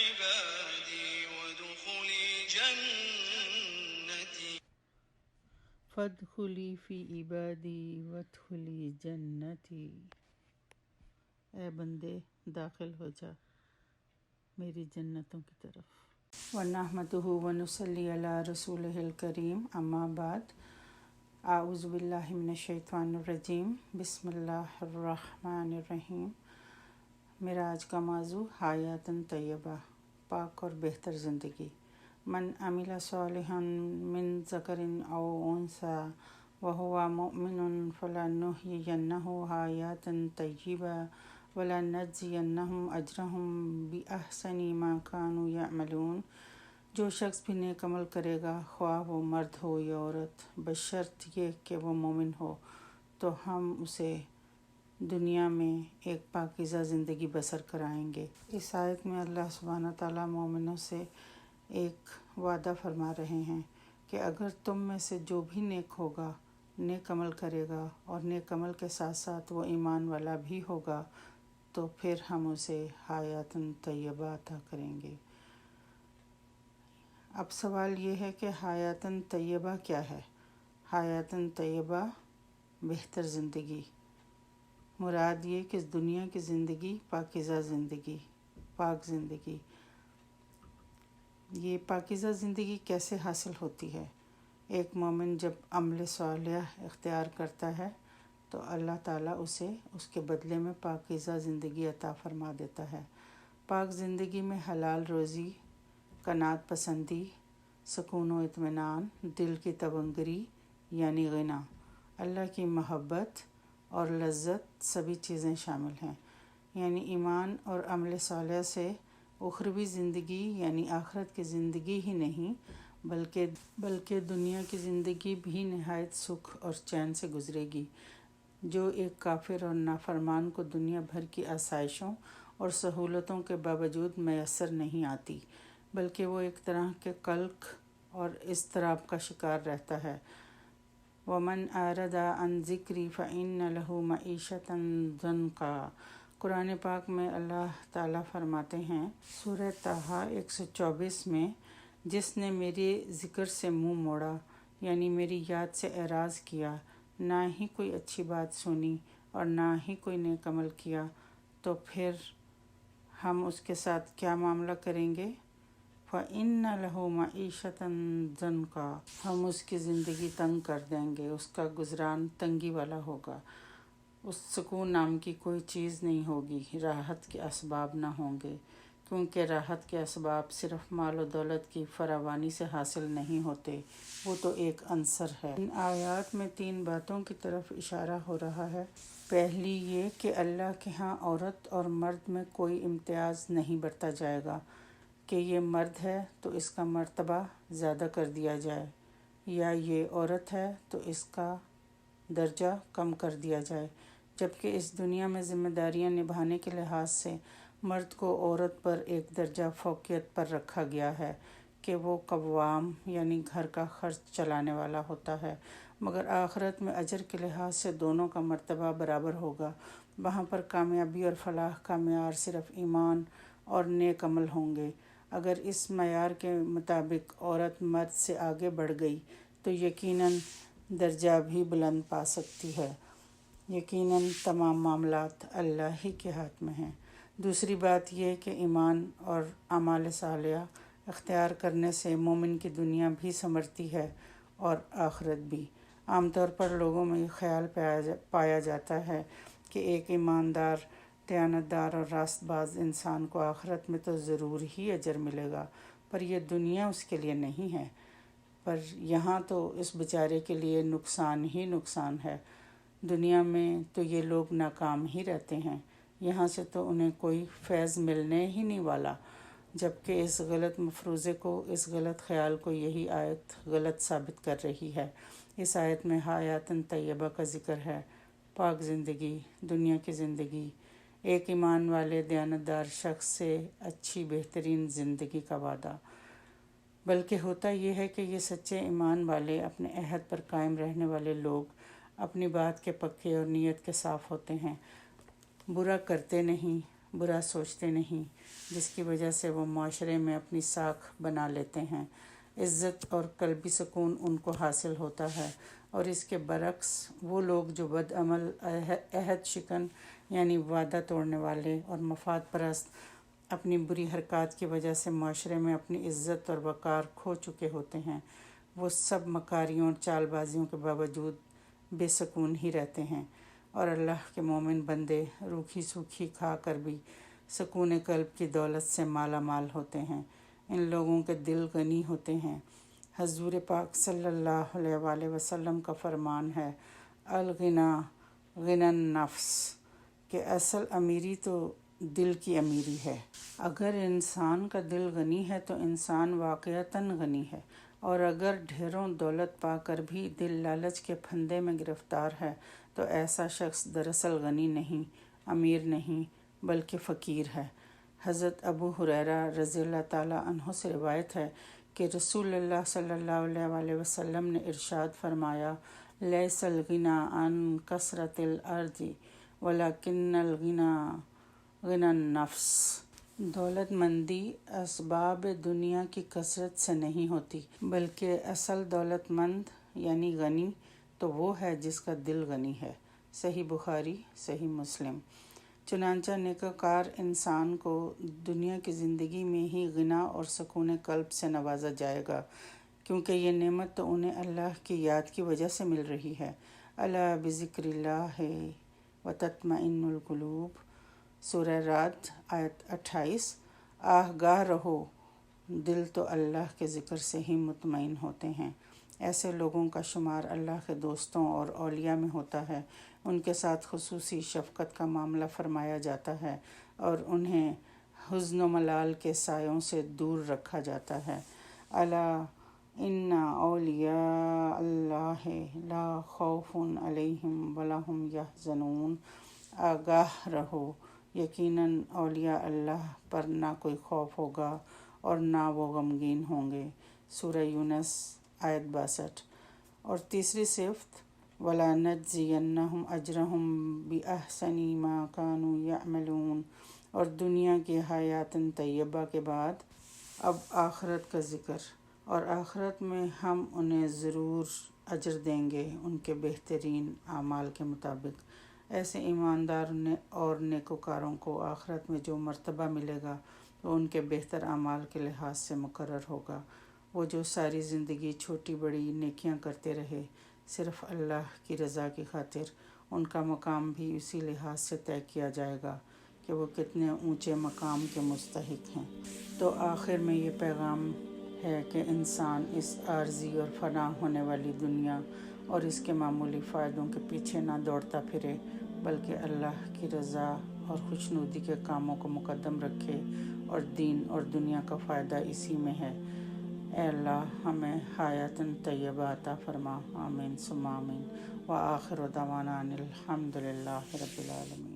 عبادي وادخلي جنتي فادخلی فی عبادی وادخلی جنتی، اے بندے داخل ہو جا میری جنتوں کی طرف۔ وَنَحْمَدُهُ وَنُصَلِّي عَلَىٰ رَسُولِهِ الْكَرِيمِ، اما بعد، اعوذ باللہ من الشیطان الرجیم، بسم اللہ الرحمن الرحیم۔ میرا آج کا موضوع حیات طیبہ، پاک اور بہتر زندگی۔ من عمل صالحا من ذکر او انثی وهو مؤمن فلنحیینہ حیاۃ طیبہ ولنجزینہم اجرہم بأحسن ما كانوا یعملون۔ جو شخص بھی نیک عمل کرے گا، خواہ وہ مرد ہو یا عورت، بشرط یہ کہ وہ مومن ہو، تو ہم اسے دنیا میں ایک پاکیزہ زندگی بسر کرائیں گے۔ اس آیت میں اللہ سبحانہ تعالیٰ مومنوں سے ایک وعدہ فرما رہے ہیں کہ اگر تم میں سے جو بھی نیک ہوگا، نیک عمل کرے گا اور نیک عمل کے ساتھ ساتھ وہ ایمان والا بھی ہوگا، تو پھر ہم اسے حیات طیبہ عطا کریں گے۔ اب سوال یہ ہے کہ حیات طیبہ کیا ہے؟ حیات طیبہ بہتر زندگی، مراد یہ کہ اس دنیا کی زندگی پاکیزہ زندگی، پاک زندگی۔ یہ پاکیزہ زندگی کیسے حاصل ہوتی ہے؟ ایک مومن جب عمل صالح اختیار کرتا ہے تو اللہ تعالیٰ اسے اس کے بدلے میں پاکیزہ زندگی عطا فرما دیتا ہے۔ پاک زندگی میں حلال روزی، قناعت پسندی، سکون و اطمینان، دل کی تونگری یعنی غنا، اللہ کی محبت اور لذت سبھی چیزیں شامل ہیں۔ یعنی ایمان اور عمل صالح سے اخروی زندگی یعنی آخرت کی زندگی ہی نہیں بلکہ دنیا کی زندگی بھی نہایت سکھ اور چین سے گزرے گی، جو ایک کافر اور نافرمان کو دنیا بھر کی آسائشوں اور سہولتوں کے باوجود میسر نہیں آتی، بلکہ وہ ایک طرح کے قلق اور اضطراب کا شکار رہتا ہے۔ وَمَنْ أَعْرَضَ عَنْ ذِكْرِي فَإِنَّ لَهُ مَعِيشَةً ضَنْكًا۔ قرآن پاک میں اللہ تعالیٰ فرماتے ہیں سورہ طٰہٰ 124 میں، جس نے میرے ذکر سے منہ موڑا یعنی میری یاد سے اعراض کیا، نہ ہی کوئی اچھی بات سنی اور نہ ہی کوئی نیک عمل کیا، تو پھر ہم اس کے ساتھ کیا معاملہ کریں گے؟ فَإِنَّ لَهُ مَعِيشَةً ضَنْكًا، ہم اس کی زندگی تنگ کر دیں گے، اس کا گزران تنگی والا ہوگا، اس سکون نام کی کوئی چیز نہیں ہوگی، راحت کے اسباب نہ ہوں گے، کیونکہ راحت کے اسباب صرف مال و دولت کی فراوانی سے حاصل نہیں ہوتے، وہ تو ایک عنصر ہے۔ ان آیات میں 3 باتوں کی طرف اشارہ ہو رہا ہے۔ پہلی یہ کہ اللہ کے ہاں عورت اور مرد میں کوئی امتیاز نہیں برتا جائے گا کہ یہ مرد ہے تو اس کا مرتبہ زیادہ کر دیا جائے، یا یہ عورت ہے تو اس کا درجہ کم کر دیا جائے، جبکہ اس دنیا میں ذمہ داریاں نبھانے کے لحاظ سے مرد کو عورت پر ایک درجہ فوقیت پر رکھا گیا ہے کہ وہ قوام یعنی گھر کا خرچ چلانے والا ہوتا ہے، مگر آخرت میں اجر کے لحاظ سے دونوں کا مرتبہ برابر ہوگا۔ وہاں پر کامیابی اور فلاح کا معیار صرف ایمان اور نیک عمل ہوں گے۔ اگر اس معیار کے مطابق عورت مرد سے آگے بڑھ گئی تو یقیناً درجہ بھی بلند پا سکتی ہے۔ یقیناً تمام معاملات اللہ ہی کے ہاتھ میں ہیں۔ دوسری بات یہ کہ ایمان اور اعمال صالحہ اختیار کرنے سے مومن کی دنیا بھی سنورتی ہے اور آخرت بھی۔ عام طور پر لوگوں میں یہ خیال پایا جاتا ہے کہ ایک ایماندار، دیانتدار اور راست باز انسان کو آخرت میں تو ضرور ہی اجر ملے گا، پر یہ دنیا اس کے لیے نہیں ہے، پر یہاں تو اس بیچارے کے لیے نقصان ہی نقصان ہے۔ دنیا میں تو یہ لوگ ناکام ہی رہتے ہیں، یہاں سے تو انہیں کوئی فیض ملنے ہی نہیں والا، جبکہ اس غلط مفروضے کو، اس غلط خیال کو یہی آیت غلط ثابت کر رہی ہے۔ اس آیت میں حیات طیبہ کا ذکر ہے، پاک زندگی، دنیا کی زندگی، ایک ایمان والے دیانتدار شخص سے اچھی بہترین زندگی کا وعدہ۔ بلکہ ہوتا یہ ہے کہ یہ سچے ایمان والے، اپنے عہد پر قائم رہنے والے لوگ اپنی بات کے پکے اور نیت کے صاف ہوتے ہیں، برا کرتے نہیں، برا سوچتے نہیں، جس کی وجہ سے وہ معاشرے میں اپنی ساکھ بنا لیتے ہیں۔ عزت اور قلبی سکون ان کو حاصل ہوتا ہے، اور اس کے برعکس وہ لوگ جو بد عمل، عہد شکن یعنی وعدہ توڑنے والے اور مفاد پرست اپنی بری حرکات کی وجہ سے معاشرے میں اپنی عزت اور وقار کھو چکے ہوتے ہیں، وہ سب مکاریوں اور چال بازیوں کے باوجود بے سکون ہی رہتے ہیں، اور اللہ کے مومن بندے روکھی سوکھی کھا کر بھی سکون قلب کی دولت سے مالا مال ہوتے ہیں۔ ان لوگوں کے دل غنی ہوتے ہیں۔ حضور پاک صلی اللہ علیہ وآلہ وسلم کا فرمان ہے، الغنا غنی النفس، کہ اصل امیری تو دل کی امیری ہے۔ اگر انسان کا دل غنی ہے تو انسان واقعتاً غنی ہے، اور اگر ڈھیروں دولت پا کر بھی دل لالچ کے پھندے میں گرفتار ہے تو ایسا شخص دراصل غنی نہیں، امیر نہیں، بلکہ فقیر ہے۔ حضرت ابو ہریرہ رضی اللہ تعالیٰ عنہ سے روایت ہے کہ رسول اللہ صلی اللہ علیہ وآلہ وسلم نے ارشاد فرمایا، لیس الغنی عن کثرۃ الارض ولکن الغنی غنی النفس۔ دولت مندی اسباب دنیا کی کثرت سے نہیں ہوتی، بلکہ اصل دولت مند یعنی غنی تو وہ ہے جس کا دل غنی ہے۔ صحیح بخاری، صحیح مسلم۔ چنانچہ نیکوکار انسان کو دنیا کی زندگی میں ہی غنا اور سکون قلب سے نوازا جائے گا، کیونکہ یہ نعمت تو انہیں اللہ کی یاد کی وجہ سے مل رہی ہے۔ الا بذکر اللہ وتطمئن القلوب، سورہ رعد آیت 28۔ آگاہ رہو، دل تو اللہ کے ذکر سے ہی مطمئن ہوتے ہیں۔ ایسے لوگوں کا شمار اللہ کے دوستوں اور اولیاء میں ہوتا ہے، ان کے ساتھ خصوصی شفقت کا معاملہ فرمایا جاتا ہے اور انہیں حزن و ملال کے سایوں سے دور رکھا جاتا ہے۔ الا ان اولیاء اللہ لا خوف علیہم ولا ہم یحزنون، آگاہ رہو، یقیناً اولیاء اللہ پر نہ کوئی خوف ہوگا اور نہ وہ غمگین ہوں گے۔ سورہ یونس آیت 62۔ اور تیسری صفت، وَلَنَجْزِيَنَّهُمْ أَجْرَهُمْ بِأَحْسَنِ مَا كَانُوا يَعْمَلُونَ، اور دنیا کی حیات طیبہ کے بعد اب آخرت کا ذکر، اور آخرت میں ہم انہیں ضرور اجر دیں گے ان کے بہترین اعمال کے مطابق۔ ایسے ایماندار اور نیکوکاروں کو آخرت میں جو مرتبہ ملے گا وہ ان کے بہتر اعمال کے لحاظ سے مقرر ہوگا۔ وہ جو ساری زندگی چھوٹی بڑی نیکیاں کرتے رہے صرف اللہ کی رضا کی خاطر، ان کا مقام بھی اسی لحاظ سے طے کیا جائے گا کہ وہ کتنے اونچے مقام کے مستحق ہیں۔ تو آخر میں یہ پیغام ہے کہ انسان اس عارضی اور فنا ہونے والی دنیا اور اس کے معمولی فائدوں کے پیچھے نہ دوڑتا پھرے، بلکہ اللہ کی رضا اور خوشنودی کے کاموں کو مقدم رکھے، اور دین اور دنیا کا فائدہ اسی میں ہے۔ اے اللہ ہمیں حیات طیبہ عطا فرما، آمین ثم آمین۔ وآخر دعوانا ان الحمد للہ رب العالمین۔